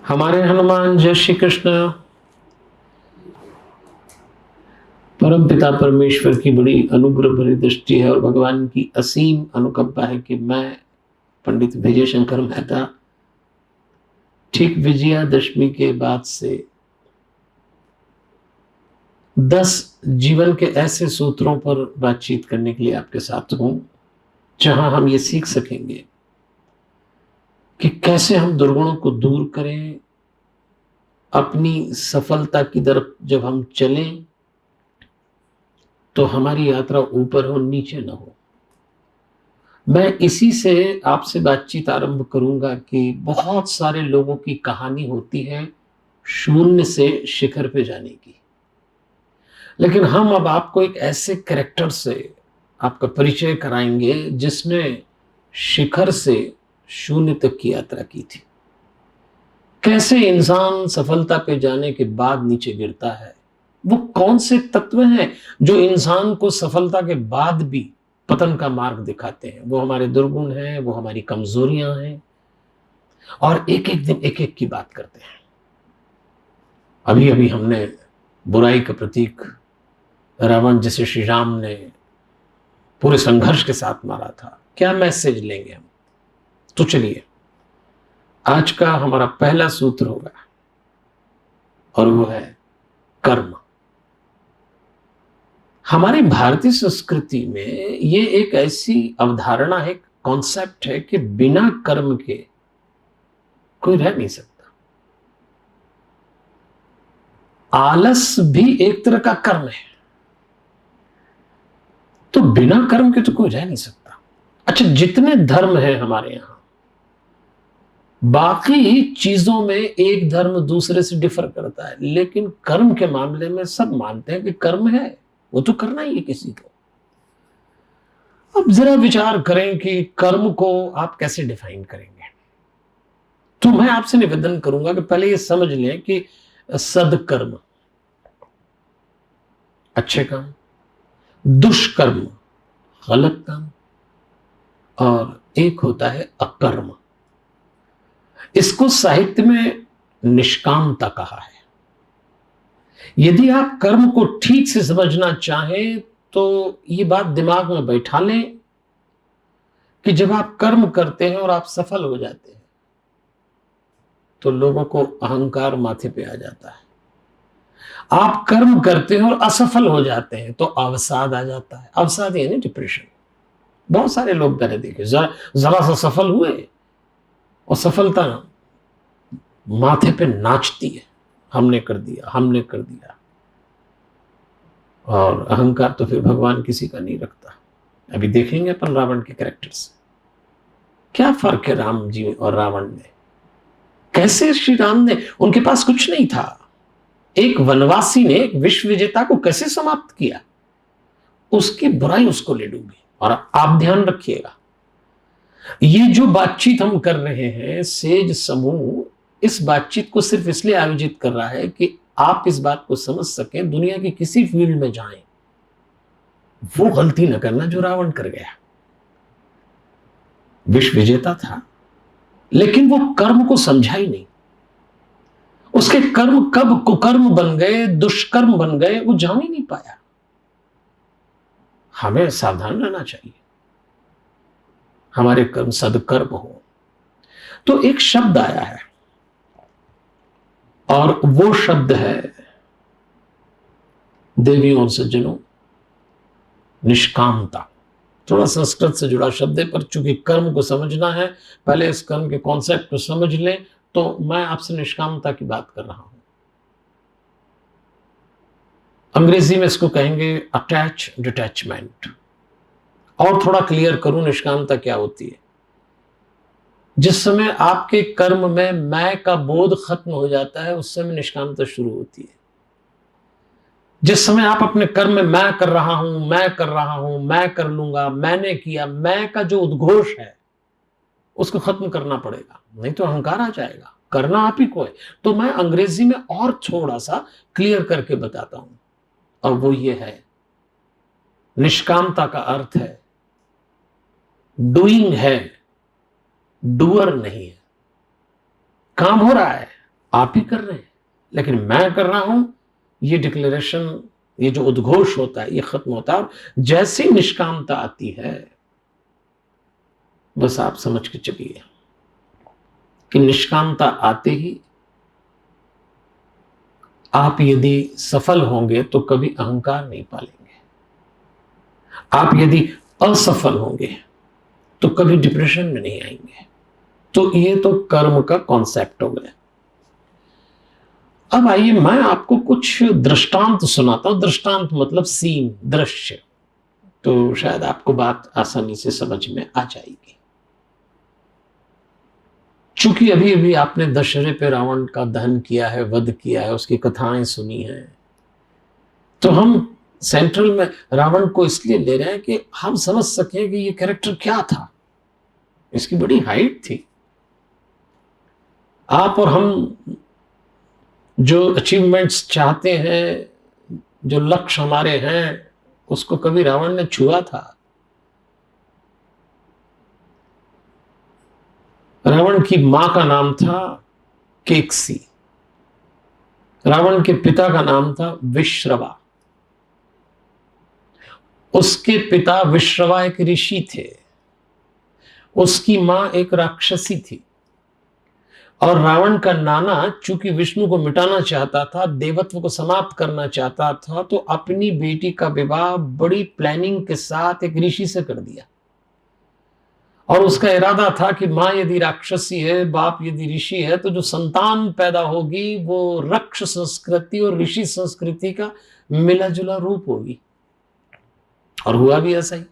हमारे हनुमान जय श्री कृष्ण। परम पिता परमेश्वर की बड़ी अनुग्रह भरी दृष्टि है और भगवान की असीम अनुकंपा है कि मैं पंडित विजय शंकर मेहता ठीक विजयादशमी के बाद से 10 जीवन के ऐसे सूत्रों पर बातचीत करने के लिए आपके साथ हूं, जहां हम ये सीख सकेंगे कि कैसे हम दुर्गुणों को दूर करें, अपनी सफलता की तरफ जब हम चलें तो हमारी यात्रा ऊपर हो, नीचे न हो। मैं इसी से आपसे बातचीत आरंभ करूंगा कि बहुत सारे लोगों की कहानी होती है शून्य से शिखर पे जाने की, लेकिन हम अब आपको एक ऐसे कैरेक्टर से आपका परिचय कराएंगे जिसने शिखर से शून्य तक की यात्रा की थी। कैसे इंसान सफलता पे जाने के बाद नीचे गिरता है, वो कौन से तत्व हैं जो इंसान को सफलता के बाद भी पतन का मार्ग दिखाते हैं। वो हमारे दुर्गुण हैं, वो हमारी कमजोरियां हैं, और एक एक दिन एक एक की बात करते हैं। अभी अभी हमने बुराई का प्रतीक रावण जिसे श्री राम ने पूरे संघर्ष के साथ मारा था, क्या मैसेज लेंगे हम? तो चलिए, आज का हमारा पहला सूत्र होगा और वो है कर्म। हमारी भारतीय संस्कृति में ये एक ऐसी अवधारणा है, कॉन्सेप्ट है कि बिना कर्म के कोई रह नहीं सकता। आलस भी एक तरह का कर्म है, तो बिना कर्म के तो कोई रह नहीं सकता। अच्छा, जितने धर्म है हमारे यहां, बाकी चीजों में एक धर्म दूसरे से डिफर करता है, लेकिन कर्म के मामले में सब मानते हैं कि कर्म है, वो तो करना ही है किसी को। अब जरा विचार करें कि कर्म को आप कैसे डिफाइन करेंगे। तो मैं आपसे निवेदन करूंगा कि पहले ये समझ लें कि सदकर्म अच्छे काम, दुष्कर्म गलत काम, और एक होता है अकर्म। इसको साहित्य में निष्कामता कहा है। यदि आप कर्म को ठीक से समझना चाहें तो ये बात दिमाग में बैठा लें कि जब आप कर्म करते हैं और आप सफल हो जाते हैं तो लोगों को अहंकार माथे पे आ जाता है। आप कर्म करते हैं और असफल हो जाते हैं तो अवसाद आ जाता है। अवसाद यानी डिप्रेशन। बहुत सारे लोग मैंने देखे, जरा सा सफल हुए और सफलता माथे पे नाचती है, हमने कर दिया, हमने कर दिया। और अहंकार तो फिर भगवान किसी का नहीं रखता। अभी देखेंगे अपन रावण के कैरेक्टर से क्या फर्क है राम जी और रावण में। कैसे श्री राम ने, उनके पास कुछ नहीं था, एक वनवासी ने एक विश्व विजेता को कैसे समाप्त किया। उसकी बुराई उसको ले डूबी। और आप ध्यान रखिएगा, ये जो बातचीत हम कर रहे हैं, सेज समूह इस बातचीत को सिर्फ इसलिए आयोजित कर रहा है कि आप इस बात को समझ सकें, दुनिया की किसी फील्ड में जाएं, वो गलती न करना जो रावण कर गया। विश्व विजेता था, लेकिन वो कर्म को समझा ही नहीं। उसके कर्म कब कुकर्म बन गए, दुष्कर्म बन गए, वो जान ही नहीं पाया। हमें सावधान रहना चाहिए, हमारे कर्म सदकर्म हो। तो एक शब्द आया है और वो शब्द है, देवियों और सज्जनों, निष्कामता। थोड़ा संस्कृत से जुड़ा शब्द है, पर चूंकि कर्म को समझना है, पहले इस कर्म के कॉन्सेप्ट को समझ लें, तो मैं आपसे निष्कामता की बात कर रहा हूं। अंग्रेजी में इसको कहेंगे अटैच डिटैचमेंट। और थोड़ा क्लियर करूं निष्कामता क्या होती है। जिस समय आपके कर्म में मैं का बोध खत्म हो जाता है, उस समय निष्कामता शुरू होती है। जिस समय आप अपने कर्म में मैं कर रहा हूं, मैं कर रहा हूं, मैं कर लूंगा, मैंने किया, मैं का जो उद्घोष है उसको खत्म करना पड़ेगा, नहीं तो अहंकार आ जाएगा। करना आप ही को है। तो मैं अंग्रेजी में और थोड़ा सा क्लियर करके बताता हूं, और वो ये है, निष्कामता का अर्थ है डूइंग है, डूअर नहीं है। काम हो रहा है, आप ही कर रहे हैं, लेकिन मैं कर रहा हूं, ये डिक्लेरेशन, ये जो उद्घोष होता है, ये खत्म होता है। और जैसी निष्कामता आती है, बस आप समझ के चलिए कि निष्कामता आते ही आप यदि सफल होंगे तो कभी अहंकार नहीं पालेंगे। आप यदि असफल होंगे तो कभी डिप्रेशन में नहीं आएंगे। तो ये तो कर्म का कॉन्सेप्ट हो गया। अब आइए मैं आपको कुछ दृष्टांत सुनाता हूं। दृष्टांत मतलब सीन, दृश्य, तो शायद आपको बात आसानी से समझ में आ जाएगी। चूंकि अभी अभी आपने दशहरे पे रावण का दहन किया है, वध किया है, उसकी कथाएं सुनी हैं, तो हम सेंट्रल में रावण को इसलिए ले रहे हैं कि हम समझ सकें कि ये कैरेक्टर क्या था। इसकी बड़ी हाइट थी। आप और हम जो अचीवमेंट्स चाहते हैं, जो लक्ष्य हमारे हैं, उसको कभी रावण ने छुआ था? रावण की मां का नाम था केकसी। रावण के पिता का नाम था विश्रवा। उसके पिता विश्रवा एक ऋषि थे। उसकी मां एक राक्षसी थी। और रावण का नाना चूंकि विष्णु को मिटाना चाहता था, देवत्व को समाप्त करना चाहता था, तो अपनी बेटी का विवाह बड़ी प्लानिंग के साथ एक ऋषि से कर दिया। और उसका इरादा था कि मां यदि राक्षसी है, बाप यदि ऋषि है, तो जो संतान पैदा होगी वो रक्ष संस्कृति और ऋषि संस्कृति का मिला जुला रूप होगी। और हुआ भी ऐसा ही।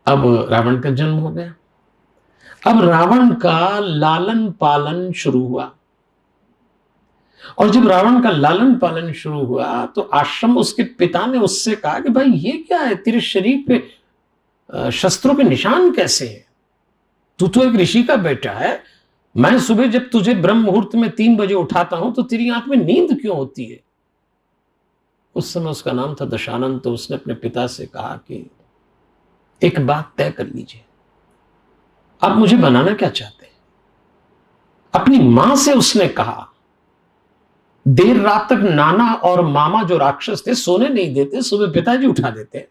अब रावण का जन्म हो गया। अब रावण का लालन पालन शुरू हुआ। और जब रावण का लालन पालन शुरू हुआ तो आश्रम, उसके पिता ने उससे कहा कि भाई ये क्या है, तेरे शरीर पे शस्त्रों के निशान कैसे हैं? तू तो एक ऋषि का बेटा है। मैं सुबह जब तुझे ब्रह्म मुहूर्त में 3 बजे उठाता हूं तो तेरी आंख में नींद क्यों होती है? उस समय उसका नाम था दशानन। तो उसने अपने पिता से कहा कि एक बात तय कर लीजिए, आप मुझे बनाना क्या चाहते हैं? अपनी मां से उसने कहा। देर रात तक नाना और मामा जो राक्षस थे सोने नहीं देते, सुबह पिताजी उठा देते हैं।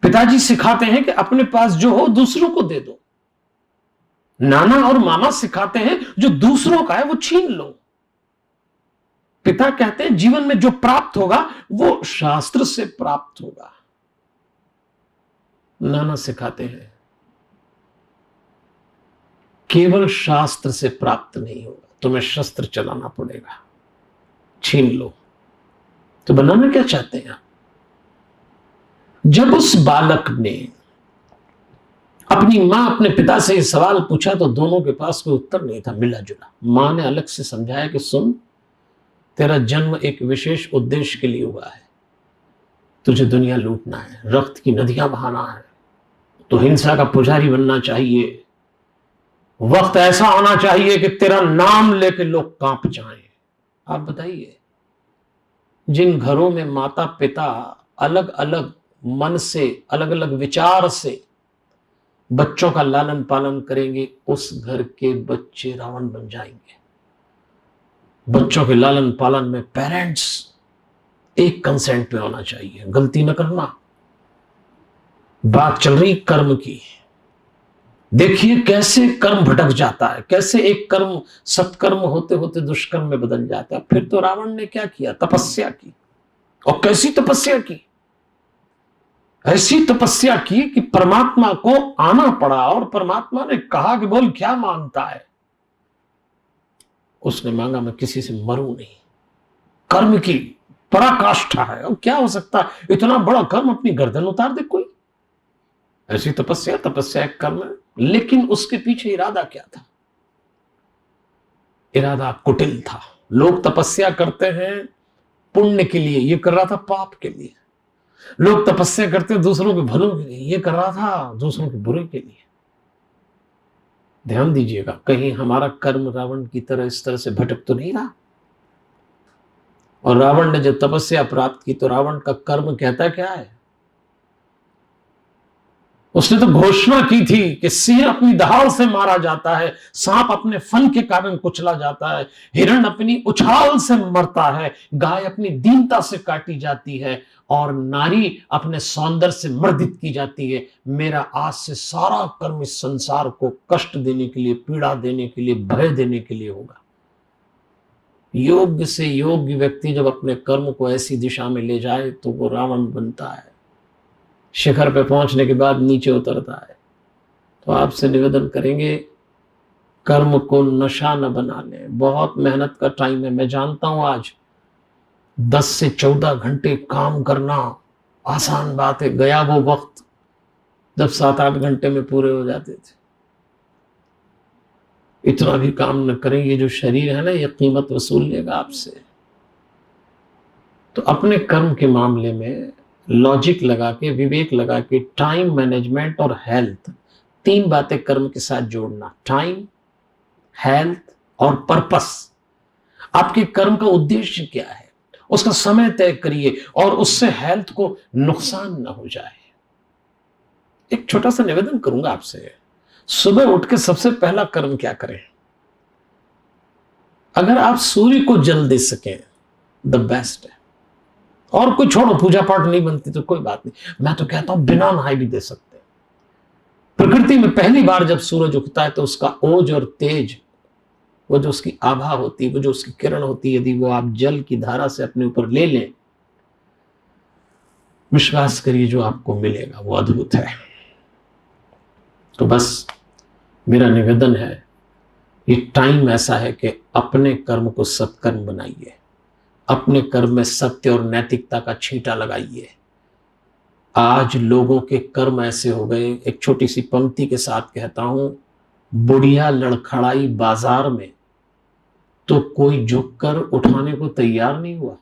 पिताजी सिखाते हैं कि अपने पास जो हो दूसरों को दे दो। नाना और मामा सिखाते हैं जो दूसरों का है वो छीन लो। पिता कहते हैं जीवन में जो प्राप्त होगा वो शास्त्र से प्राप्त होगा। नाना सिखाते हैं केवल शास्त्र से प्राप्त नहीं होगा, तुम्हें शस्त्र चलाना पड़ेगा, छीन लो। तो बनाना क्या चाहते हैं आप? जब उस बालक ने अपनी मां, अपने पिता से ये सवाल पूछा तो दोनों के पास कोई उत्तर नहीं था, मिला जुला। मां ने अलग से समझाया कि सुन, तेरा जन्म एक विशेष उद्देश्य के लिए हुआ है। तुझे दुनिया लूटना है, रक्त की नदियां बहाना है, तो हिंसा का पुजारी बनना चाहिए। वक्त ऐसा आना चाहिए कि तेरा नाम लेके लोग कांप जाएं। आप बताइए, जिन घरों में माता पिता अलग अलग मन से, अलग अलग विचार से बच्चों का लालन पालन करेंगे, उस घर के बच्चे रावण बन जाएंगे। बच्चों के लालन पालन में पेरेंट्स एक कंसेंट पे होना चाहिए, गलती न करना। बात चल रही कर्म की। देखिए कैसे कर्म भटक जाता है, कैसे एक कर्म सत्कर्म होते होते दुष्कर्म में बदल जाता है। फिर तो रावण ने क्या किया? तपस्या की। और कैसी तपस्या की? ऐसी तपस्या की कि परमात्मा को आना पड़ा। और परमात्मा ने कहा कि बोल क्या मांगता है? उसने मांगा मैं किसी से मरूं नहीं। कर्म की पराकाष्ठा है। और क्या हो सकता है, इतना बड़ा कर्म अपनी गर्दन उतार दे कोई? ऐसी तपस्या, तपस्या एक कर्म है। लेकिन उसके पीछे इरादा क्या था? इरादा कुटिल था। लोग तपस्या करते हैं पुण्य के लिए, ये कर रहा था पाप के लिए। लोग तपस्या करते हैं दूसरों के भलों के लिए, ये कर रहा था दूसरों के बुरे के लिए। ध्यान दीजिएगा, कहीं हमारा कर्म रावण की तरह इस तरह से भटक तो नहीं रहा। और रावण ने जब तपस्या प्राप्त की तो रावण का कर्म कहता क्या है? उसने तो घोषणा की थी कि सिंह अपनी दहाड़ से मारा जाता है, सांप अपने फन के कारण कुचला जाता है, हिरण अपनी उछाल से मरता है, गाय अपनी दीनता से काटी जाती है और नारी अपने सौंदर्य से मर्दित की जाती है। मेरा आज से सारा कर्म इस संसार को कष्ट देने के लिए, पीड़ा देने के लिए, भय देने के लिए होगा। योग्य से योग्य व्यक्ति जब अपने कर्म को ऐसी दिशा में ले जाए तो वो रावण बनता है, शिखर पे पहुंचने के बाद नीचे उतरता है। तो आपसे निवेदन करेंगे, कर्म को नशा न बना लें। बहुत मेहनत का टाइम है, मैं जानता हूं आज 10 से 14 घंटे काम करना आसान बात है। गया वो वक्त जब 7-8 घंटे में पूरे हो जाते थे। इतना भी काम न करें, ये जो शरीर है ना, ये कीमत वसूल लेगा आपसे। तो अपने कर्म के मामले में लॉजिक लगा के, विवेक लगा के, टाइम मैनेजमेंट और हेल्थ, 3 बातें कर्म के साथ जोड़ना। टाइम, हेल्थ और पर्पस। आपके कर्म का उद्देश्य क्या है, उसका समय तय करिए और उससे हेल्थ को नुकसान ना हो जाए। एक छोटा सा निवेदन करूंगा आपसे, सुबह उठ के सबसे पहला कर्म क्या करें? अगर आप सूर्य को जल दे सकें, द बेस्ट है। और कोई छोड़ो, पूजा पाठ नहीं बनती तो कोई बात नहीं, मैं तो कहता हूं बिना नहाए भी दे सकते हैं। प्रकृति में पहली बार जब सूरज उगता है तो उसका ओज और तेज, वो जो उसकी आभा होती है, वो जो उसकी किरण होती है, यदि वो आप जल की धारा से अपने ऊपर ले लें, विश्वास करिए जो आपको मिलेगा वो अद्भुत है। तो बस मेरा निवेदन है, ये टाइम ऐसा है कि अपने कर्म को सत्कर्म बनाइए, अपने कर्म में सत्य और नैतिकता का छींटा लगाइए। आज लोगों के कर्म ऐसे हो गए, एक छोटी सी पंक्ति के साथ कहता हूं, बुढ़िया लड़खड़ाई बाजार में तो कोई झुककर उठाने को तैयार नहीं हुआ,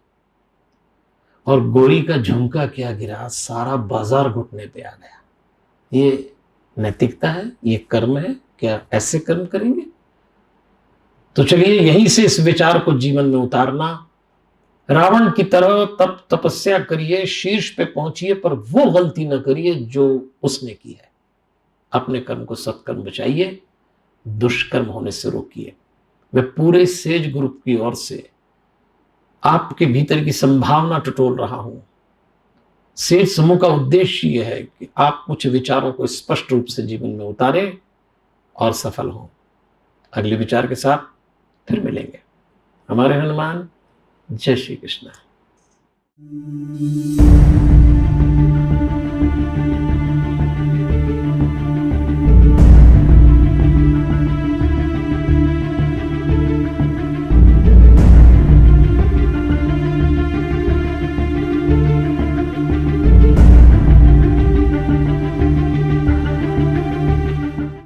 और गोरी का झुमका क्या गिरा, सारा बाजार घुटने पे आ गया। ये नैतिकता है? ये कर्म है? क्या ऐसे कर्म करेंगे? तो चलिए यहीं से इस विचार को जीवन में उतारना। रावण की तरह तप तपस्या करिए, शीर्ष पे पहुंचिए, पर वो गलती ना करिए जो उसने की है। अपने कर्म को सत्कर्म बचाइए, दुष्कर्म होने से रोकिए। मैं पूरे सेज ग्रुप की ओर से आपके भीतर की संभावना टटोल रहा हूं। सेज समूह का उद्देश्य यह है कि आप कुछ विचारों को स्पष्ट रूप से जीवन में उतारें और सफल हों। अगले विचार के साथ फिर मिलेंगे। हमारे हनुमान। जय श्री कृष्ण।